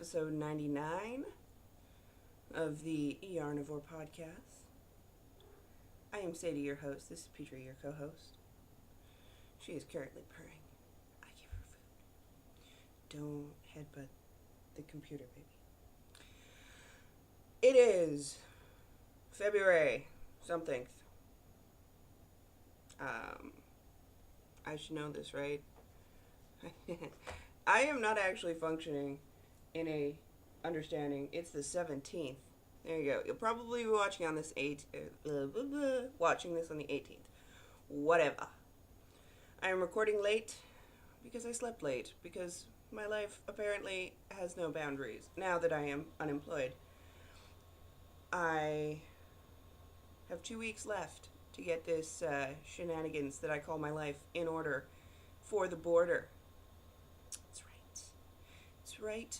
episode 99 of the Yarnivore podcast. I am Sadie, your host. This is Petrie, your co-host. She is currently purring. I give her food. Don't headbutt the computer, baby. It is February something. I should know this, right? I am not actually functioning in a understanding. It's the 17th. There you go. You'll probably be watching on this watching this on the 18th. Whatever. I am recording late because I slept late, because my life apparently has no boundaries now that I am unemployed. I have 2 weeks left to get this shenanigans that I call my life in order for the border. That's right. That's right.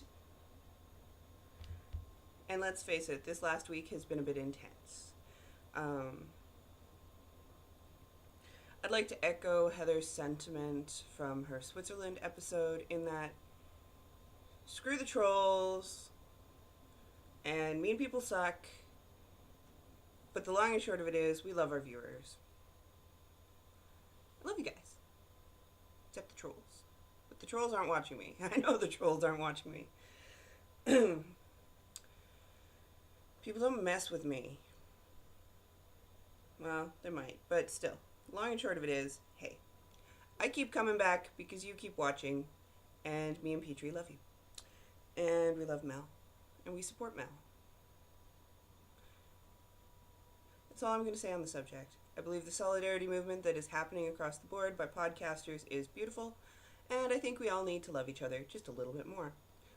And let's face it, this last week has been a bit intense. I'd like to echo Heather's sentiment from her Switzerland episode in that screw the trolls and mean people suck, but the long and short of it is we love our viewers. I love you guys. Except the trolls. But the trolls aren't watching me. I know the trolls aren't watching me. People don't mess with me. Well, they might, but still. Long and short of it is, hey, I keep coming back because you keep watching, and me and Petrie love you. And we love Mel. And we support Mel. That's all I'm going to say on the subject. I believe the solidarity movement that is happening across the board by podcasters is beautiful, and I think we all need to love each other just a little bit more.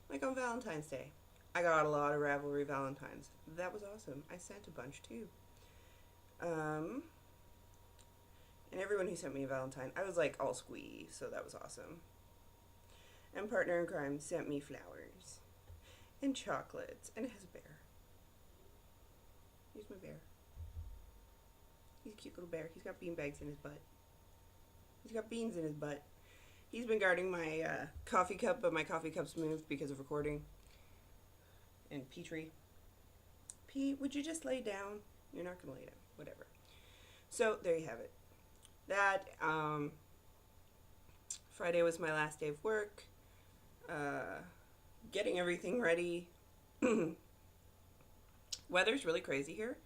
Like on Valentine's Day. I got a lot of Ravelry Valentines. That was awesome. I sent a bunch too. And everyone who sent me a Valentine, I was like all squeezed, so that was awesome. And Partner in Crime sent me flowers and chocolates, and it has a bear. Here's my bear. He's a cute little bear. He's got beanbags in his butt. He's got beans in his butt. He's been guarding my coffee cup, but my coffee cup's moved because of recording. And Petrie. Pete, would you just lay down? You're not going to lay down. Whatever. So, there you have it. That, Friday was my last day of work. Getting everything ready. Weather's really crazy here.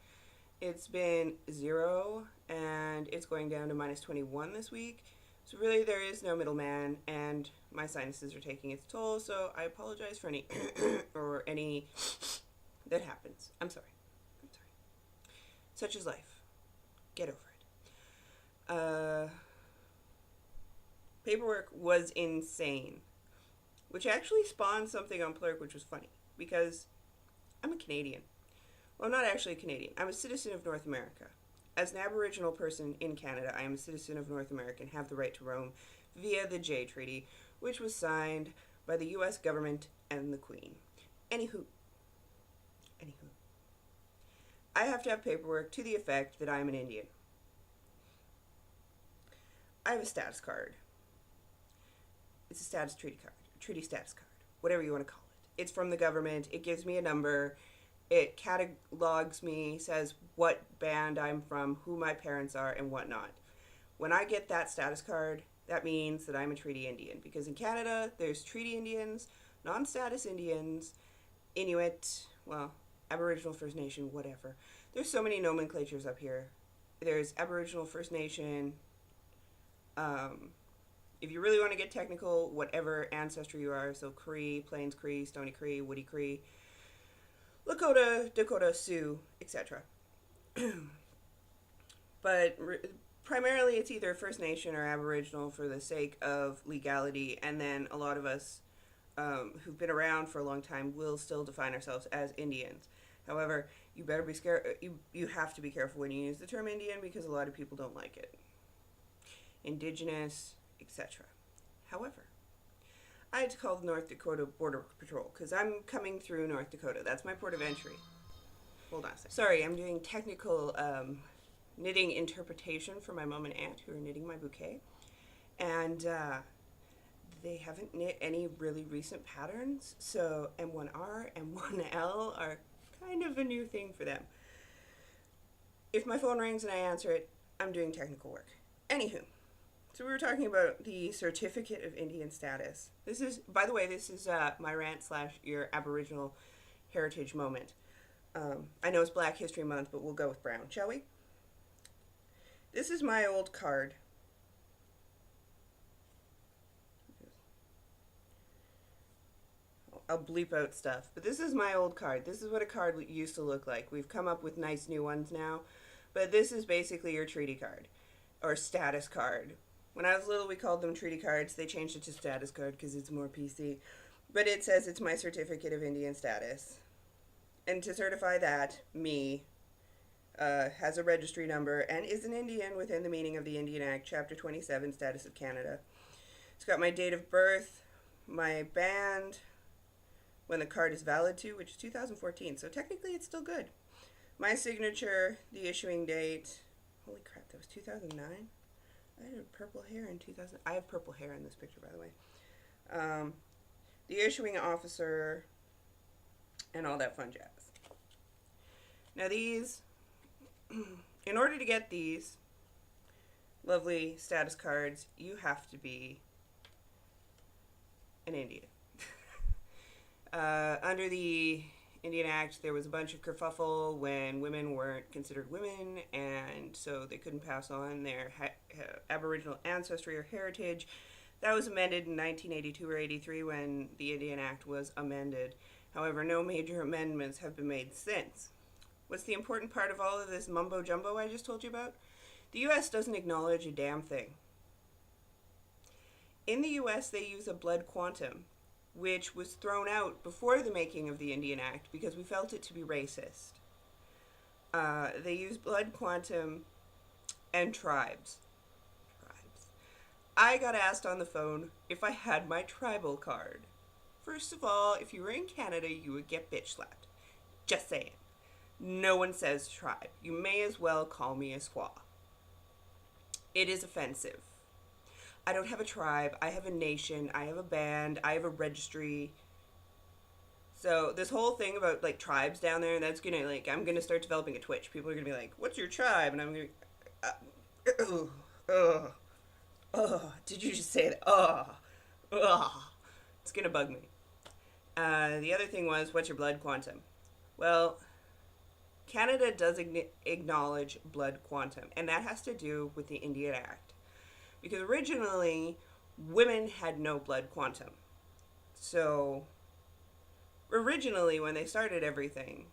It's been 0, and it's going down to minus 21 this week. So really, there is no middleman, and my sinuses are taking its toll, so I apologize for any or any that happens. I'm sorry. Such is life. Get over it. Paperwork was insane, which actually spawned something on Plurk, which was funny, because I'm a Canadian. Well, I'm not actually a Canadian. I'm a citizen of North America. As an Aboriginal person in Canada, I am a citizen of North America and have the right to roam via the Jay Treaty, which was signed by the U.S. government and the Queen. Anywho. I have to have paperwork to the effect that I am an Indian. I have a status card. It's a status treaty card. Treaty status card. Whatever you want to call it. It's from the government. It gives me a number. It catalogs me, says what band I'm from, who my parents are, and whatnot. When I get that status card, that means that I'm a treaty Indian. Because in Canada, there's treaty Indians, non-status Indians, Inuit, well, Aboriginal First Nation, whatever. There's so many nomenclatures up here. There's Aboriginal First Nation. If you really want to get technical, whatever ancestry you are, so Cree, Plains Cree, Stony Cree, Woody Cree, Lakota, Dakota, Sioux, etc. But primarily it's either First Nation or Aboriginal for the sake of legality, and then a lot of us who've been around for a long time will still define ourselves as Indians. However, you better be scared. You have to be careful when you use the term Indian, because a lot of people don't like it. Indigenous, etc. However, I had to call the North Dakota Border Patrol because I'm coming through North Dakota. That's my port of entry. Hold on a second. Sorry, I'm doing technical knitting interpretation for my mom and aunt who are knitting my bouquet. And they haven't knit any really recent patterns, so M1R, M1L are kind of a new thing for them. If my phone rings and I answer it, I'm doing technical work. Anywho, so we were talking about the Certificate of Indian Status. This is, by the way, this is my rant / your Aboriginal heritage moment. I know it's Black History Month, but we'll go with brown, shall we? This is my old card. I'll bleep out stuff, but this is my old card. This is what a card used to look like. We've come up with nice new ones now, but this is basically your treaty card, or status card. When I was little, we called them treaty cards. They changed it to status card because it's more PC. But it says it's my Certificate of Indian Status. And to certify that, me, has a registry number and is an Indian within the meaning of the Indian Act, Chapter 27, Status of Canada. It's got my date of birth, my band, when the card is valid to, which is 2014, so technically it's still good. My signature, the issuing date, holy crap, that was 2009? I had purple hair in 2000. I have purple hair in this picture, by the way. The issuing officer, and all that fun jazz. Now these, in order to get these lovely status cards, you have to be an Indian. Under the Indian Act, there was a bunch of kerfuffle when women weren't considered women, and so they couldn't pass on their Aboriginal ancestry or heritage. That was amended in 1982 or 83 when the Indian Act was amended. However, no major amendments have been made since. What's the important part of all of this mumbo-jumbo I just told you about? The U.S. doesn't acknowledge a damn thing. In the U.S., they use a blood quantum, which was thrown out before the making of the Indian Act because we felt it to be racist. They use blood quantum and tribes. I got asked on the phone if I had my tribal card. First of all, if you were in Canada, you would get bitch slapped. Just saying. No one says tribe. You may as well call me a squaw. It is offensive. I don't have a tribe. I have a nation. I have a band. I have a registry. So this whole thing about like tribes down there, that's gonna like, I'm gonna start developing a Twitch. People are gonna be like, "What's your tribe?" And I'm gonna, did you just say that? It's gonna bug me. The other thing was, what's your blood quantum? Well, Canada does acknowledge blood quantum, and that has to do with the Indian Act. Because originally, women had no blood quantum. So, originally, when they started everything,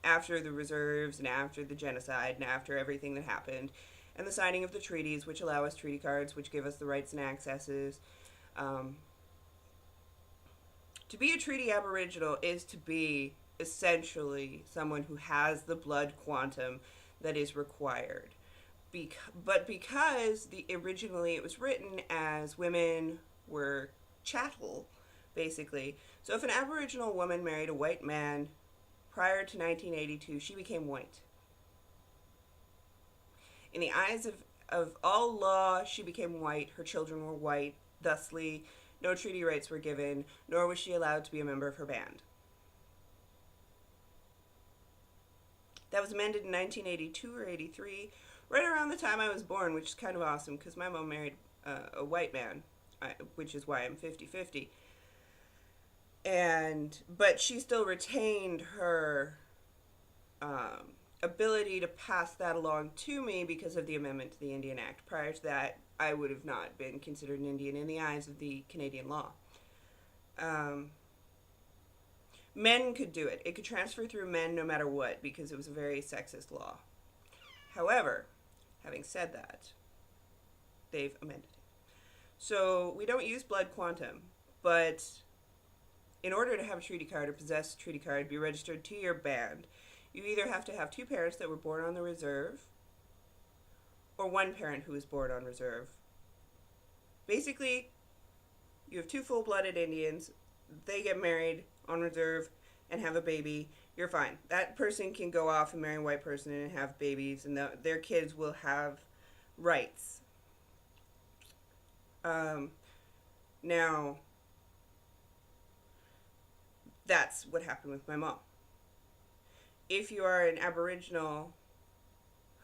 after the reserves and after the genocide and after everything that happened, and the signing of the treaties, which allow us treaty cards, which give us the rights and accesses, to be a treaty Aboriginal is to be essentially someone who has the blood quantum that is required. But because originally it was written as women were chattel, basically. So if an Aboriginal woman married a white man prior to 1982, she became white. In the eyes of all law, she became white. Her children were white. Thusly, no treaty rights were given, nor was she allowed to be a member of her band. That was amended in 1982 or 83, right around the time I was born, which is kind of awesome because my mom married a white man, which is why I'm 50-50. But she still retained her ability to pass that along to me because of the amendment to the Indian Act. Prior to that, I would have not been considered an Indian in the eyes of the Canadian law. Men could do it. It could transfer through men no matter what because it was a very sexist law. However, having said that, they've amended it. So we don't use blood quantum, but in order to have a treaty card or possess a treaty card, be registered to your band, you either have to have two parents that were born on the reserve or one parent who was born on reserve. Basically, you have two full-blooded Indians, they get married on reserve and have a baby, you're fine. That person can go off and marry a white person and have babies, and their kids will have rights. Now, that's what happened with my mom. If you are an Aboriginal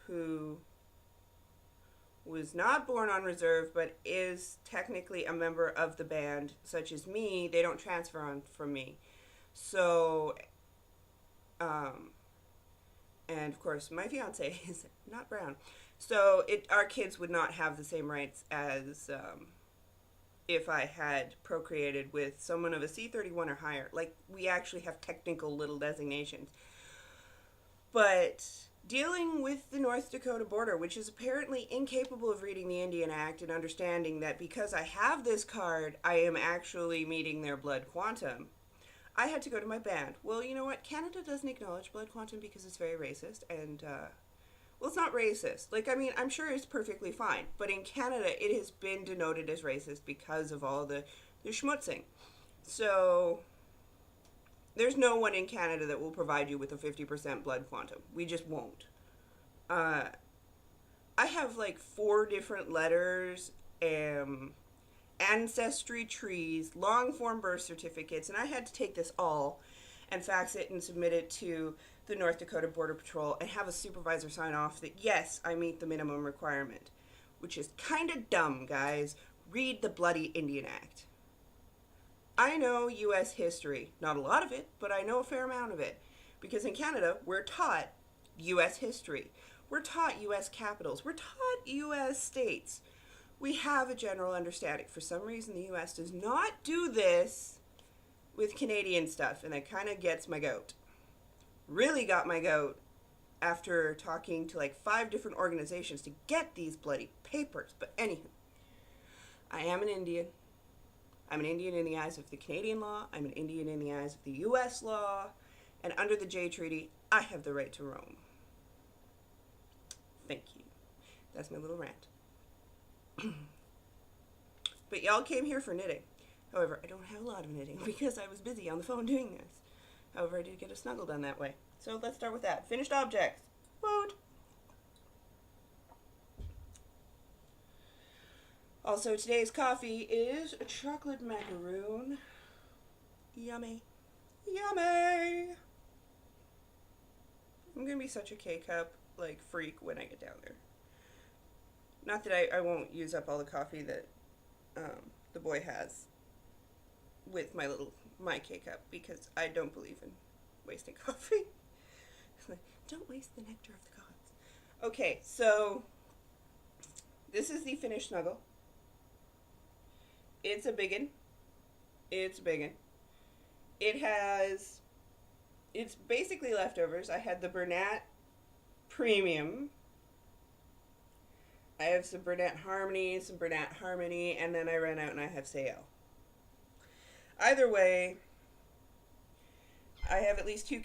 who was not born on reserve but is technically a member of the band, such as me, they don't transfer on from me. So, and of course, my fiance is not brown. So, our kids would not have the same rights as if I had procreated with someone of a C31 or higher. Like, we actually have technical little designations. But dealing with the North Dakota border, which is apparently incapable of reading the Indian Act and understanding that because I have this card, I am actually meeting their blood quantum, I had to go to my band. Well, you know what? Canada doesn't acknowledge blood quantum because it's very racist. And, well, it's not racist. Like, I mean, I'm sure it's perfectly fine. But in Canada, it has been denoted as racist because of all the schmutzing. So, there's no one in Canada that will provide you with a 50% blood quantum. We just won't. I have like 4 different letters, ancestry trees, long form birth certificates, and I had to take this all and fax it and submit it to the North Dakota Border Patrol and have a supervisor sign off that yes, I meet the minimum requirement, which is kind of dumb, guys. Read the bloody Indian Act. I know U.S. history. Not a lot of it, but I know a fair amount of it. Because in Canada, we're taught U.S. history. We're taught U.S. capitals. We're taught U.S. states. We have a general understanding. For some reason, the U.S. does not do this with Canadian stuff, and it kind of gets my goat. Really got my goat after talking to like 5 different organizations to get these bloody papers. But anywho, I am an Indian. I'm an Indian in the eyes of the Canadian law. I'm an Indian in the eyes of the U.S. law. And under the Jay Treaty, I have the right to roam. Thank you. That's my little rant. But y'all came here for knitting. However, I don't have a lot of knitting because I was busy on the phone doing this. However, I did get a snuggle done that way. So let's start with that. Finished objects. Food. Also, today's coffee is a chocolate macaroon. Yummy. Yummy! I'm gonna be such a K-cup, like, freak when I get down there. Not that I won't use up all the coffee that the boy has with my K-cup, because I don't believe in wasting coffee. Like, don't waste the nectar of the gods. Okay, so this is the finished snuggle. It's a biggin. It's biggin. It's basically leftovers. I had the Bernat Premium. I have some Bernat Harmony, and then I ran out and I have Sayel. Either way, I have at least 2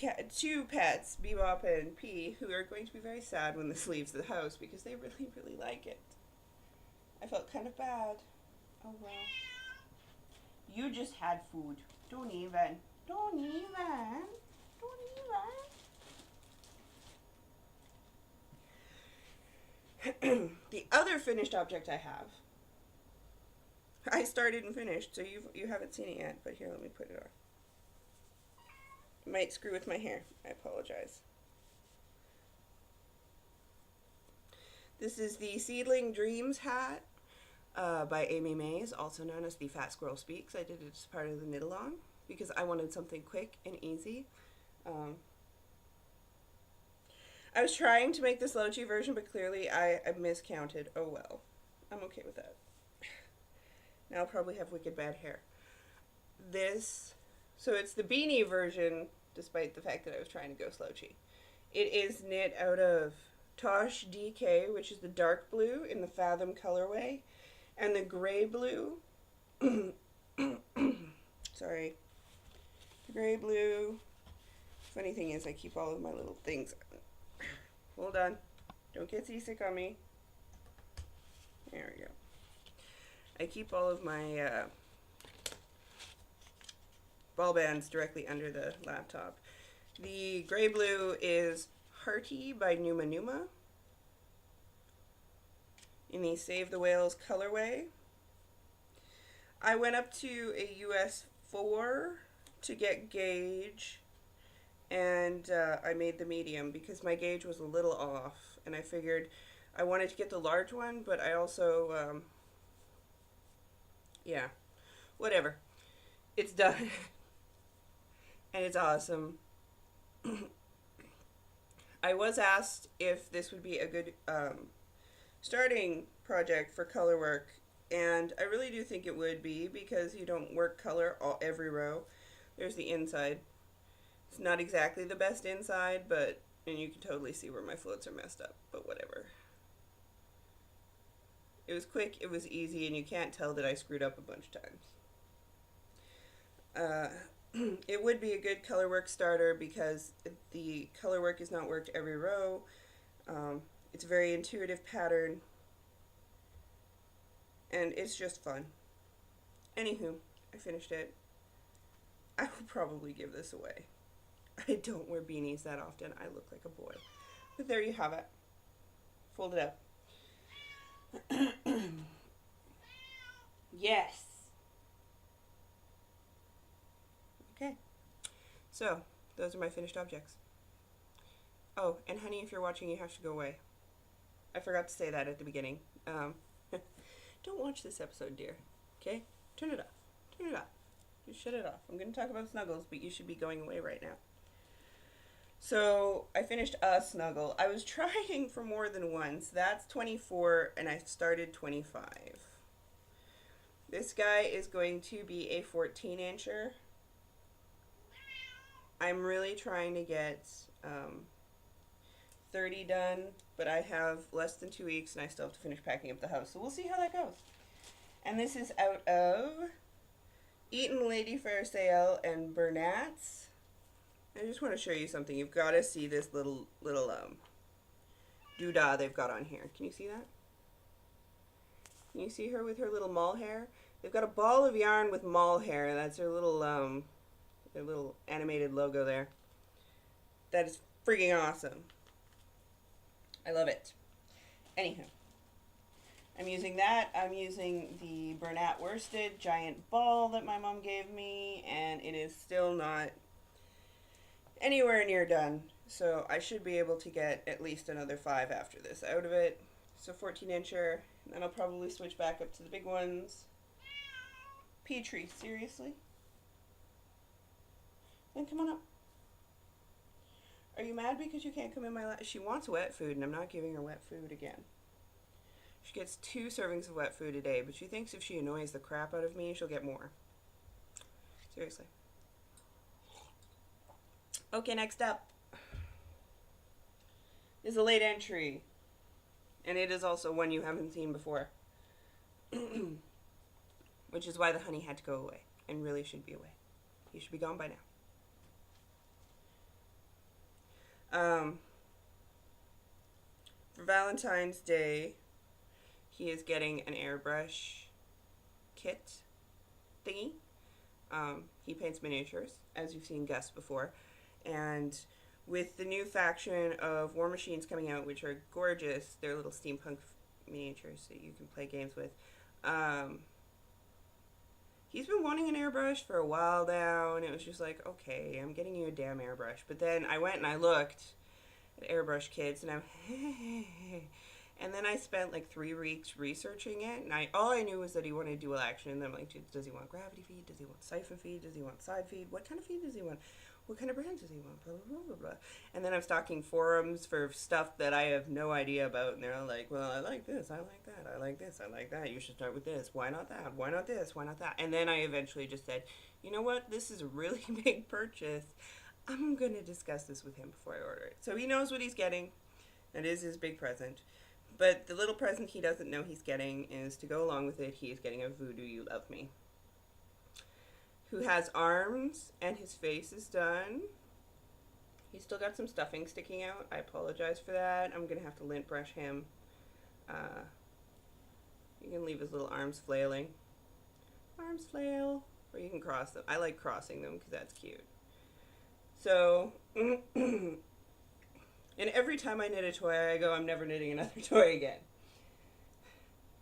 pets, Bebop and P, who are going to be very sad when this leaves the house because they really, really like it. I felt kind of bad. Oh well. You just had food. Don't even. The other finished object I have, I started and finished, so you haven't seen it yet, but here, let me put it on. It might screw with my hair. I apologize. This is the Seedling Dreams hat by Amy Mays, also known as the Fat Squirrel Speaks. I did it as part of the knit-along because I wanted something quick and easy. I was trying to make the slouchy version, but clearly I miscounted. Oh well. I'm okay with that. Now I'll probably have wicked bad hair. So it's the Beanie version, despite the fact that I was trying to go slouchy. It is knit out of Tosh DK, which is the dark blue in the Fathom colorway, and the gray blue, sorry, the gray blue. Funny thing is I keep all of my little things. Hold on. Don't get seasick on me. There we go. I keep all of my ball bands directly under the laptop. The gray blue is Hearty by Numa Numa in the Save the Whales colorway. I went up to a US 4 to get gauge, and I made the medium because my gauge was a little off, and I figured I wanted to get the large one, but I also, yeah, whatever. It's done, and it's awesome. I was asked if this would be a good starting project for color work, and I really do think it would be because you don't work color every row. There's the inside. It's not exactly the best inside, but and you can totally see where my floats are messed up, but whatever. It was quick, it was easy, and you can't tell that I screwed up a bunch of times. It would be a good color work starter because the color work is not worked every row. It's a very intuitive pattern, and it's just fun. Anywho, I finished it. I will probably give this away. I don't wear beanies that often. I look like a boy. But there you have it. Fold it up. Yes. Okay. So, those are my finished objects. Oh, and honey, if you're watching, you have to go away. I forgot to say that at the beginning. Don't watch this episode, dear. Okay? Turn it off. Turn it off. Just shut it off. I'm going to talk about snuggles, but you should be going away right now. So, I finished a snuggle. I was trying for more than once. That's 24, and I started 25. This guy is going to be a 14-incher. I'm really trying to get 30 done, but I have less than 2 weeks, and I still have to finish packing up the house. So we'll see how that goes. And this is out of Eaton Lady Fair Sale and Bernat's. I just want to show you something. You've got to see this little doodah they've got on here. Can you see that? Can you see her with her little mall hair? They've got a ball of yarn with mall hair. That's their little animated logo there. That is freaking awesome. I love it. Anywho, I'm using that. I'm using the Bernat worsted giant ball that my mom gave me, and it is still not anywhere near done. So I should be able to get at least another 5 after this out of it. So 14-incher, and then I'll probably switch back up to the big ones. Petrie, seriously? Then come on up. Are you mad because you can't come in my lap? She wants wet food, and I'm not giving her wet food again. She gets 2 servings of wet food a day, but she thinks if she annoys the crap out of me, she'll get more. Seriously. Okay, next up is a late entry, and it is also one you haven't seen before, which is why the honey had to go away, and really should be away. He should be gone by now. For Valentine's Day, he is getting an airbrush kit thingy. He paints miniatures, as you've seen Gus before. And with the new faction of War Machines coming out, which are gorgeous, they're little steampunk miniatures that you can play games with. He's been wanting an airbrush for a while now, and it was just like, okay, I'm getting you a damn airbrush. But then I went and I looked at airbrush kits, and and then I spent like 3 weeks researching it, and all I knew was that he wanted dual action. And then I'm like, does he want gravity feed? Does he want siphon feed? Does he want side feed? What kind of feed does he want? What kind of brands does he want? Blah, blah, blah, blah. And then I'm stalking forums for stuff that I have no idea about, and they're all like, well, I like this, I like that, I like this, I like that, you should start with this, why not that, why not this, why not that? And then I eventually just said, you know what, this is a really big purchase. I'm going to discuss this with him before I order it. So he knows what he's getting. That is his big present. But the little present he doesn't know he's getting is, to go along with it, he is getting a Voodoo You Love Me, who has arms, and his face is done. He's still got some stuffing sticking out. I apologize for that. I'm going to have to lint brush him. You can leave his little arms flailing. Arms flail. Or you can cross them. I like crossing them because that's cute. So, and every time I knit a toy, I go, I'm never knitting another toy again.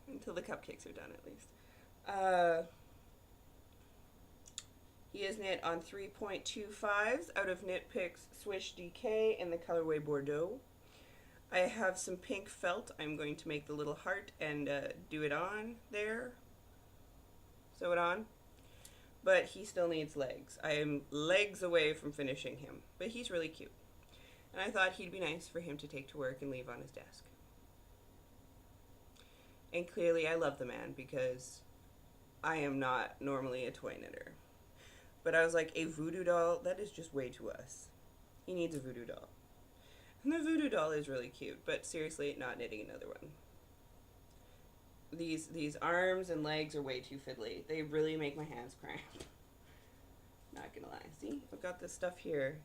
Until the cupcakes are done, at least. He is knit on 3.25s out of Knit Picks Swish DK in the colorway Bordeaux. I have some pink felt. I'm going to make the little heart and do it on there. Sew it on. But he still needs legs. I am legs away from finishing him. But he's really cute. And I thought he'd be nice for him to take to work and leave on his desk. And clearly I love the man because I am not normally a toy knitter. But I was like, a voodoo doll, that is just way too us. He needs a voodoo doll. And the voodoo doll is really cute, but seriously, not knitting another one. These arms and legs are way too fiddly. They really make my hands cramp. Not gonna lie. See, I've got this stuff here.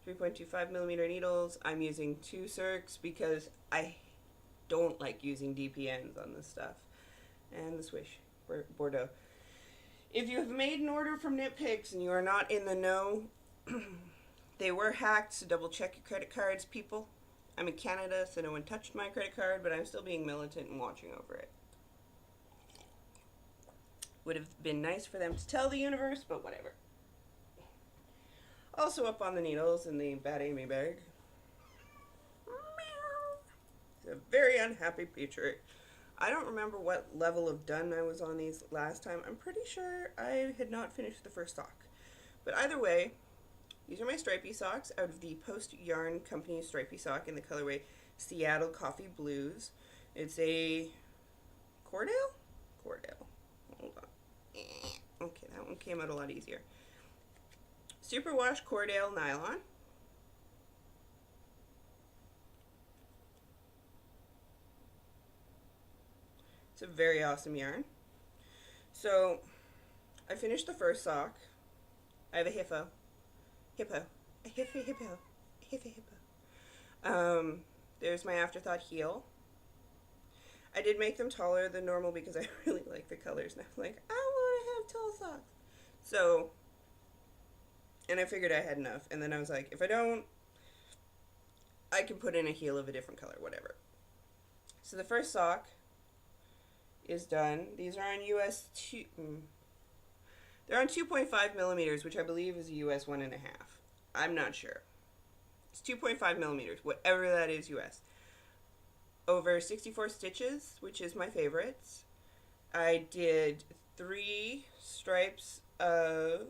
3.25mm needles. I'm using 2 circs because I don't like using DPNs on this stuff. And the Swish Bordeaux. If you have made an order from Knit Picks and you are not in the know, they were hacked, so double check your credit cards, people. I'm in Canada, so no one touched my credit card, but I'm still being militant and watching over it. Would have been nice for them to tell the universe, but whatever. Also up on the needles in the Bad Amy bag. It's a very unhappy Petrie. I don't remember what level of done I was on these last time. I'm pretty sure I had not finished the first sock. But either way, these are my stripy socks out of the Post Yarn Company stripy sock in the colorway Seattle Coffee Blues. It's a Cordell? Cordell. Hold on. Okay, that one came out a lot easier. Superwash Cordell nylon. It's a very awesome yarn. So, I finished the first sock. I have a hippo. A hippo. There's my afterthought heel. I did make them taller than normal because I really like the colors. And I'm like, I want to have tall socks. So, and I figured I had enough. And then I was like, if I don't, I can put in a heel of a different color, whatever. So the first sock is done. These are on US 2. They're on 2.5mm, which I believe is a US 1.5. I'm not sure. It's 2.5mm, whatever that is US. Over 64 stitches, which is my favorites. I did 3 stripes of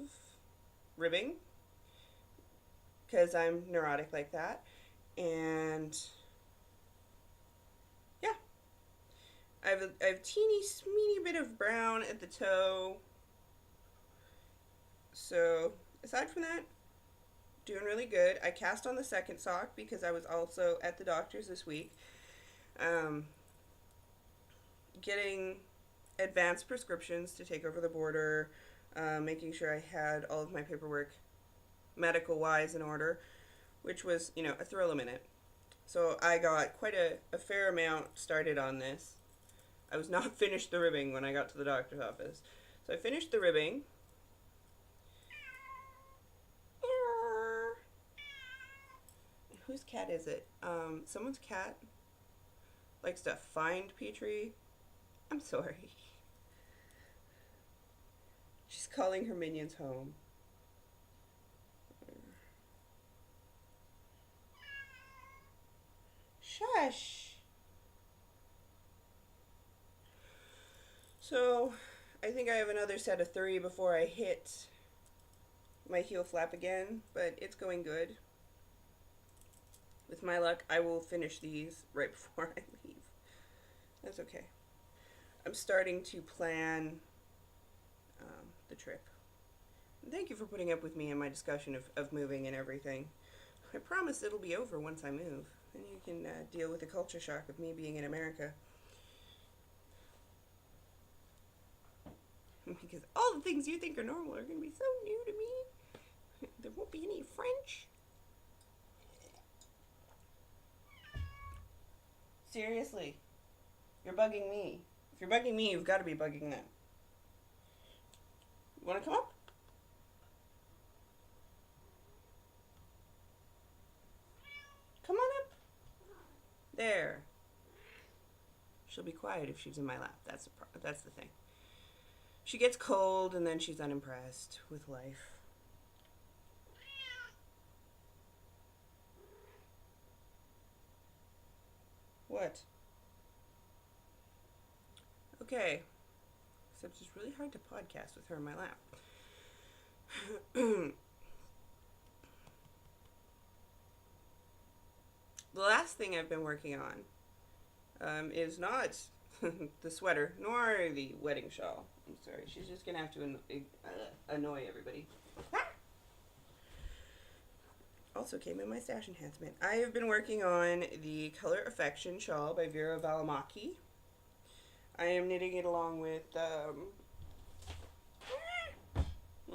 ribbing because I'm neurotic like that. And yeah, I have a teeny bit of brown at the toe. So aside from that, doing really good. I cast on the second sock because I was also at the doctor's this week. Getting advanced prescriptions to take over the border, making sure I had all of my paperwork medical-wise in order, which was, a thrill a minute. So I got quite a fair amount started on this. I was not finished the ribbing when I got to the doctor's office. So I finished the ribbing. Whose cat is it? Someone's cat likes to find Petrie. I'm sorry. She's calling her minions home. Shush. So, I think I have another set of 3 before I hit my heel flap again, but it's going good. With my luck, I will finish these right before I leave. That's okay. I'm starting to plan the trip. Thank you for putting up with me in my discussion of moving and everything. I promise it'll be over once I move. Then you can deal with the culture shock of me being in America. Because all the things you think are normal are going to be so new to me. There won't be any French. Seriously. You're bugging me. If you're bugging me, you've got to be bugging them. You want to come up? Come on up. There. She'll be quiet if she's in my lap. That's the thing. She gets cold and then she's unimpressed with life. What? Okay. Except it's really hard to podcast with her in my lap. The last thing I've been working on is not the sweater nor the wedding shawl. I'm sorry, she's just gonna have to annoy everybody. Also came in my stash enhancement. I have been working on the Color Affection shawl by Vera Valimaki. I am knitting it along with, well,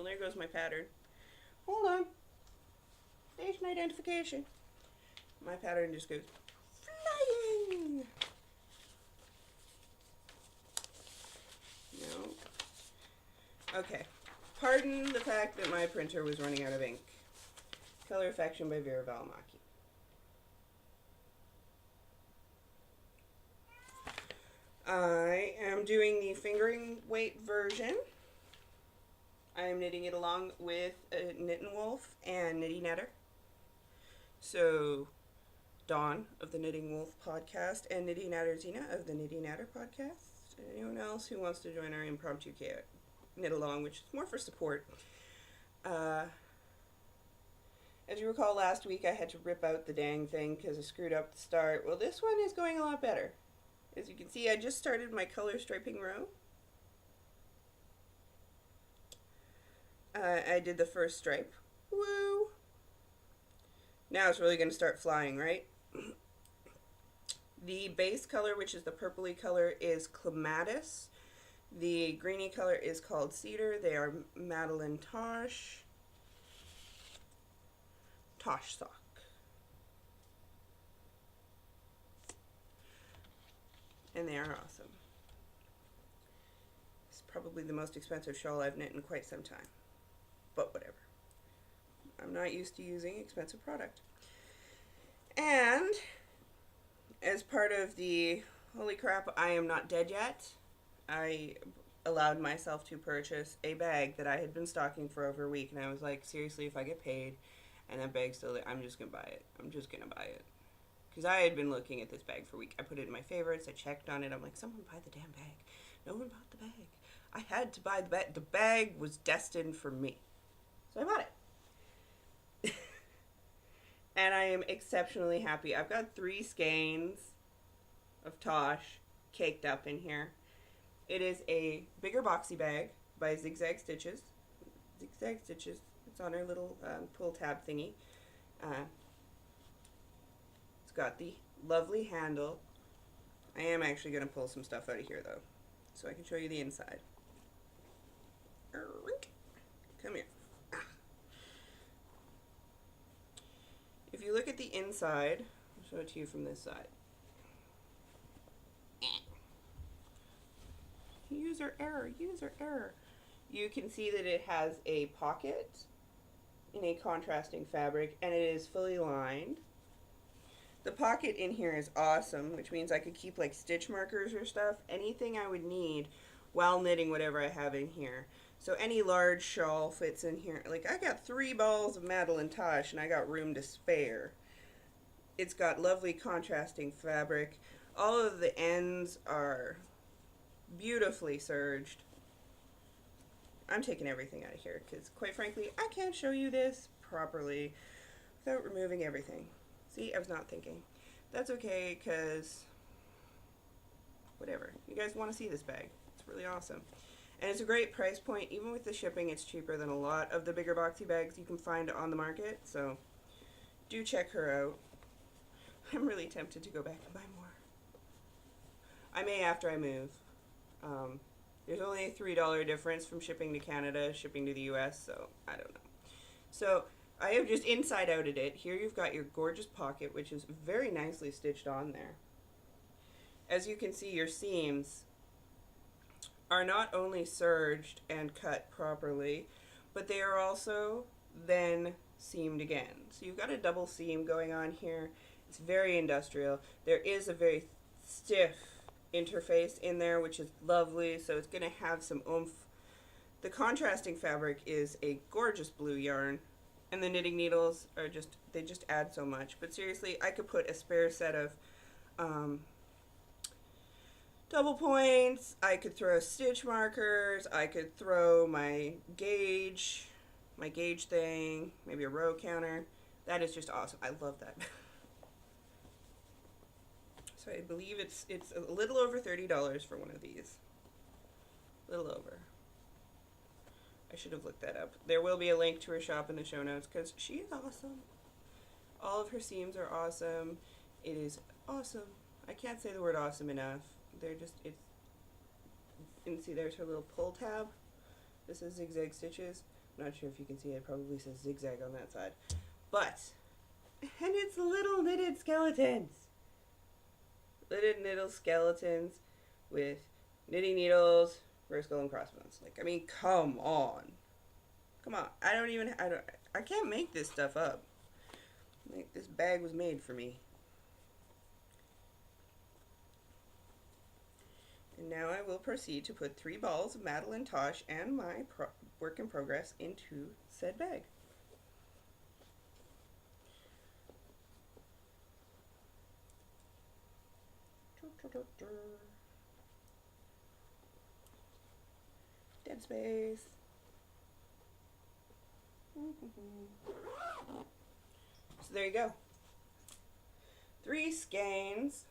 there goes my pattern. Hold on. Station identification. My pattern just goes flying. No. Okay. Pardon the fact that my printer was running out of ink. Color Affection by Vera Valimaki. I am doing the fingering weight version. I am knitting it along with Knit & Wolf and Knitty Netter. So, Dawn of the Knitting Wolf podcast and Knitty Natter Zena of the Knitty Natter podcast. And anyone else who wants to join our impromptu knit along, which is more for support. As you recall, last week I had to rip out the dang thing because I screwed up the start. Well, this one is going a lot better. As you can see, I just started my color striping row. I did the first stripe. Woo! Now it's really going to start flying, right? The base color, which is the purpley color, is Clematis. The greeny color is called Cedar. They are Madeline Tosh. Tosh sock. And they are awesome. It's probably the most expensive shawl I've knit in quite some time. But whatever. I'm not used to using expensive product. And as part of the holy crap, I am not dead yet, I allowed myself to purchase a bag that I had been stocking for over a week. And I was like, seriously, if I get paid and that bag's still there, I'm just going to buy it. I'm just going to buy it. Because I had been looking at this bag for a week. I put it in my favorites. I checked on it. I'm like, someone buy the damn bag. No one bought the bag. I had to buy the bag. The bag was destined for me. So I bought it. And I am exceptionally happy. I've got 3 skeins of Tosh caked up in here. It is a bigger boxy bag by Zigzag Stitches. Zigzag Stitches. It's on our little pull tab thingy. It's got the lovely handle. I am actually going to pull some stuff out of here, though, so I can show you the inside. Come here. If you look at the inside, I'll show it to you from this side. User error, user error. You can see that it has a pocket in a contrasting fabric, and it is fully lined. The pocket in here is awesome, which means I could keep like stitch markers or stuff, anything I would need while knitting whatever I have in here. So any large shawl fits in here. Like, I got 3 balls of Madeline Tosh and I got room to spare. It's got lovely contrasting fabric. All of the ends are beautifully serged. I'm taking everything out of here because, quite frankly, I can't show you this properly without removing everything. See, I was not thinking. That's okay, because whatever. You guys want to see this bag. It's really awesome. And it's a great price point. Even with the shipping, it's cheaper than a lot of the bigger boxy bags you can find on the market. So do check her out. I'm really tempted to go back and buy more. I may after I move. There's only a $3 difference from shipping to Canada, shipping to the US, so I don't know. So I have just inside outed it. Here you've got your gorgeous pocket, which is very nicely stitched on there. As you can see, your seams are not only serged and cut properly, but they are also then seamed again. So you've got a double seam going on here. It's very industrial. There is a very stiff interface in there, which is lovely, so it's going to have some oomph The contrasting fabric is a gorgeous blue yarn, and the knitting needles are they just add so much. But seriously, I could put a spare set of double points, I could throw stitch markers, I could throw my gauge thing, maybe a row counter. That is just awesome. I love that. So I believe it's a little over $30 for one of these. A little over. I should have looked that up. There will be a link to her shop in the show notes because she is awesome. All of her seams are awesome. It is awesome. I can't say the word awesome enough. They're just, and see, there's her little pull tab. This is zigzag stitches. I'm not sure if you can see it. Probably says zigzag on that side. But, and it's little knitted skeletons. Knitted knitted skeletons with knitting needles for skull and crossbones. Like, I mean, come on. Come on. I can't make this stuff up. Like, this bag was made for me. And now I will proceed to put 3 balls of Madeline Tosh and my work in progress into said bag. Dead space. So there you go. 3 skeins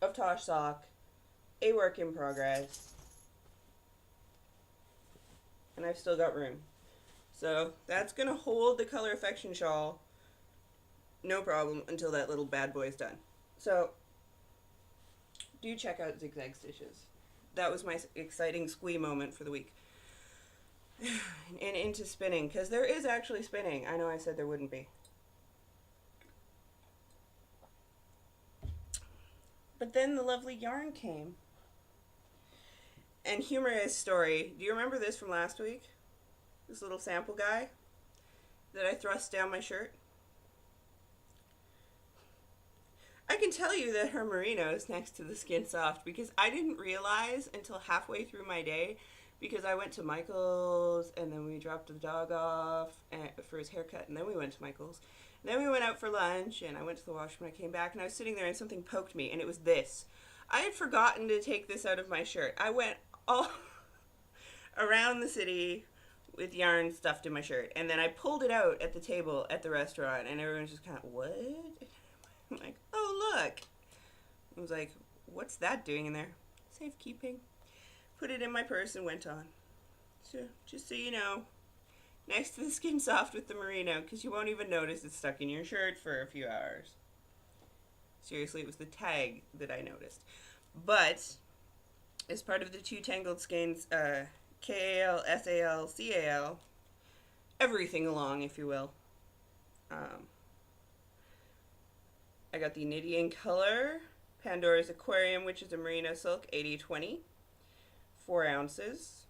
of Tosh sock, a work in progress, and I've still got room. So that's gonna hold the Color Affection shawl, no problem, until that little bad boy is done. So do check out Zigzag Stitches. That was my exciting squee moment for the week. And into spinning, because there is actually spinning. I know I said there wouldn't be. But then the lovely yarn came. And humorous story. Do you remember this from last week? This little sample guy that I thrust down my shirt? I can tell you that her merino is next to the Skin Soft because I didn't realize until halfway through my day, because I went to Michael's and then we dropped the dog off for his haircut, and then we went to Michael's. And then we went out for lunch and I went to the washroom. I came back and I was sitting there and something poked me, and it was this. I had forgotten to take this out of my shirt. I went all around the city with yarn stuffed in my shirt, and then I pulled it out at the table at the restaurant, and everyone was just kind of, what? I'm like, oh, look. I was like, what's that doing in there? Safekeeping. Put it in my purse and went on. So, just so you know, next to the Skin Soft with the merino, because you won't even notice it's stuck in your shirt for a few hours. Seriously, it was the tag that I noticed. But, as part of the 2 Tangled Skeins, KAL, SAL, CAL, everything along, if you will. I got the Nitty in Color, Pandora's Aquarium, which is a merino silk, 80/20, 4 ounces.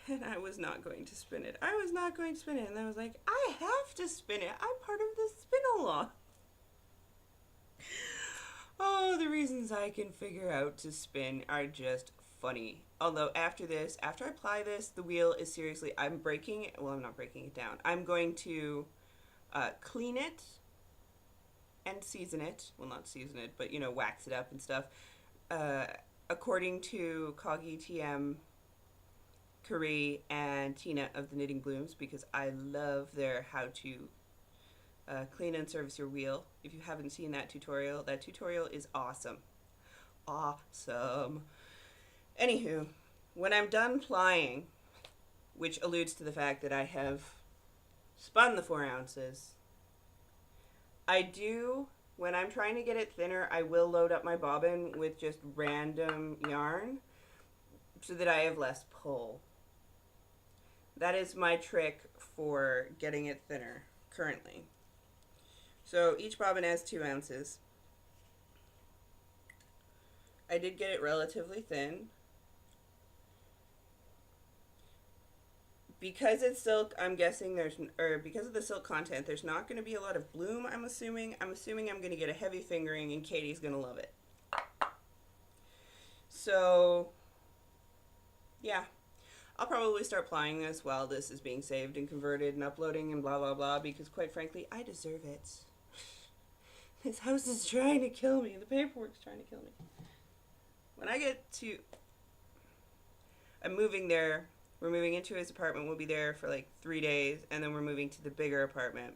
And I was not going to spin it. I was not going to spin it. And I was like, I have to spin it. I'm part of the spin-along. Oh, the reasons I can figure out to spin are just funny. Although after I apply this, the wheel is seriously, I'm not breaking it down. I'm going to clean it and season it. Well, not season it, but, wax it up and stuff. According to Coggy TM, Carrie, and Tina of the Knitting Blooms, because I love their how to clean and service your wheel. If you haven't seen that tutorial is awesome. Awesome. Anywho, when I'm done plying, which alludes to the fact that I have spun the 4 ounces, when I'm trying to get it thinner, I will load up my bobbin with just random yarn so that I have less pull. That is my trick for getting it thinner currently. So each bobbin has 2 ounces. I did get it relatively thin. Because it's silk, I'm guessing because of the silk content, there's not going to be a lot of bloom, I'm assuming. I'm going to get a heavy fingering, and Katie's going to love it. So, Yeah. I'll probably start playing this while this is being saved and converted and uploading and blah blah blah because quite frankly, I deserve it. This house is trying to kill me. The paperwork's trying to kill me. When I get to I'm moving there. We're moving into his apartment. We'll be there for like 3 days and then we're moving to the bigger apartment,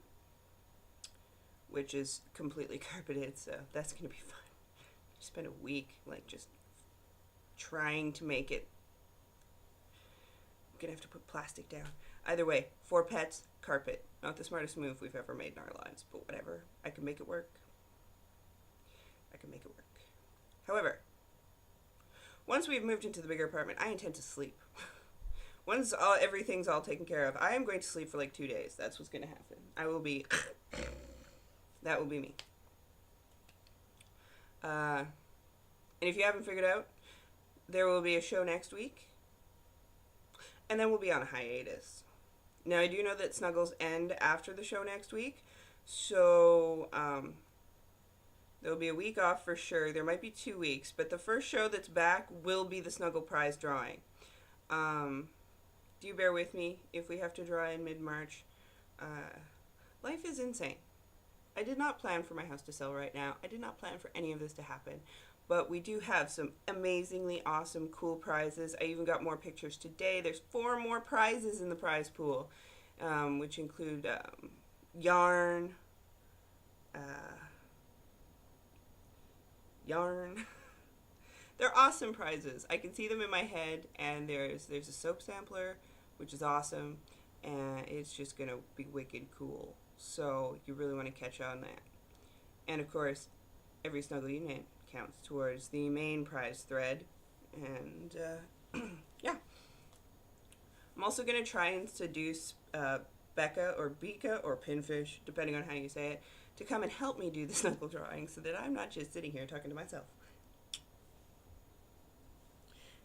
which is completely carpeted, so that's going to be fun. Spend a week like just trying to make it. I'm gonna have to put plastic down. Either way, 4 pets, carpet. Not the smartest move we've ever made in our lives, but whatever. I can make it work. I can make it work. However, once we've moved into the bigger apartment, I intend to sleep. Once everything's all taken care of, I am going to sleep for like 2 days. That's what's gonna happen. I will be. That will be me. And if you haven't figured out, there will be a show next week. And then we'll be on a hiatus. Now, I do know that Snuggles end after the show next week. So, there'll be a week off for sure. There might be 2 weeks. But the first show that's back will be the Snuggle Prize drawing. Do bear with me if we have to draw in mid-March. Life is insane. I did not plan for my house to sell right now. I did not plan for any of this to happen. But we do have some amazingly awesome, cool prizes. I even got more pictures today. There's 4 more prizes in the prize pool, which include yarn. They're awesome prizes. I can see them in my head, and there's a soap sampler, which is awesome, and it's just going to be wicked cool. So you really want to catch on that. And of course, every snuggle you name counts towards the main prize thread. And yeah. I'm also going to try and seduce Becca or Bika or Pinfish, depending on how you say it, to come and help me do the snuggle drawing so that I'm not just sitting here talking to myself.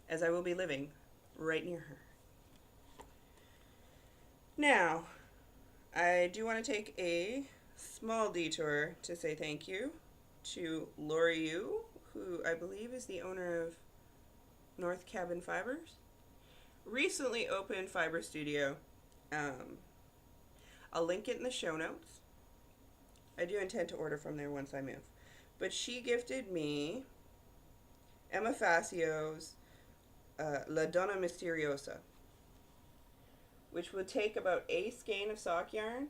As I will be living right near her. Now, I do want to take a small detour to say thank you to Lori Yu, who I believe is the owner of North Cabin Fibers. Recently opened fiber studio. I'll link it in the show notes. I do intend to order from there once I move. But she gifted me Emma Facio's La Donna Misteriosa, which would take about a skein of sock yarn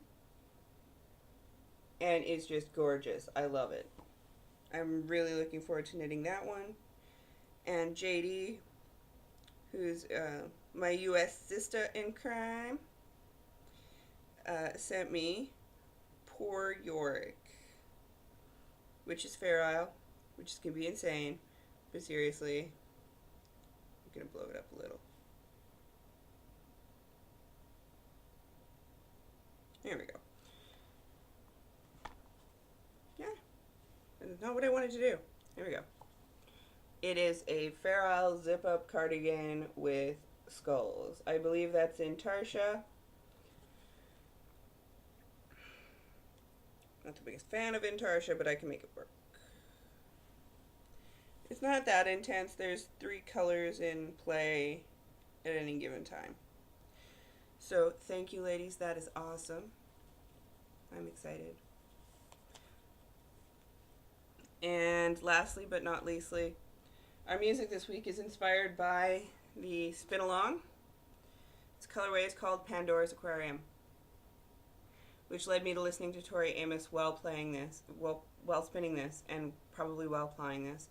and is just gorgeous. I love it. I'm really looking forward to knitting that one. And JD, who's my U.S. sister in crime, sent me Poor Yorick, which is Fair Isle, which is going to be insane. But seriously, I'm going to blow it up a little. There we go. Yeah. That's not what I wanted to do. There we go. It is a Fair Isle zip-up cardigan with skulls. I believe that's in Tarsha. Not the biggest fan of Intarsha, but I can make it work. It's not that intense. There's 3 colors in play at any given time. So, thank you, ladies. That is awesome. I'm excited. And lastly, but not leastly, our music this week is inspired by the Spin Along. Its colorway is called Pandora's Aquarium, which led me to listening to Tori Amos while playing this, while spinning this, and probably while applying this.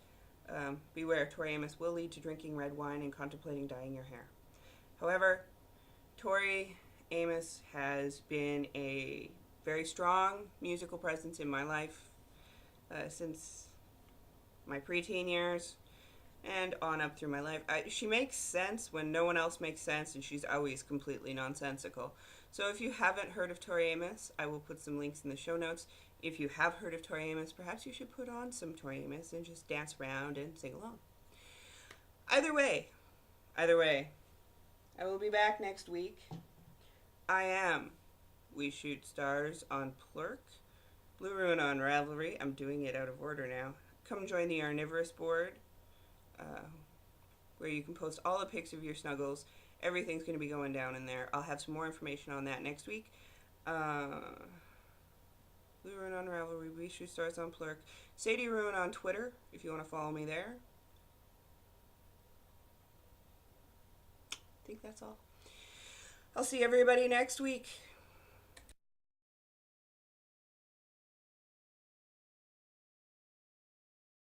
Beware, Tori Amos will lead to drinking red wine and contemplating dyeing your hair. However, Tori Amos has been a very strong musical presence in my life since my preteen years and on up through my life. She makes sense when no one else makes sense, and she's always completely nonsensical. So if you haven't heard of Tori Amos, I will put some links in the show notes. If you have heard of Tori Amos, perhaps you should put on some Tori Amos and just dance around and sing along. Either way, I will be back next week. I am We Shoot Stars on Plurk, Blue Ruin on Ravelry. I'm doing it out of order now. Come join the Arnivorous board. where you can post all the pics of your snuggles. Everything's going to be going down in there. I'll have some more information on that next week. Blue Rune on Ravelry, Bishu Stars on Plurk, Sadie Rune on Twitter, if you want to follow me there. I think that's all. I'll see everybody next week.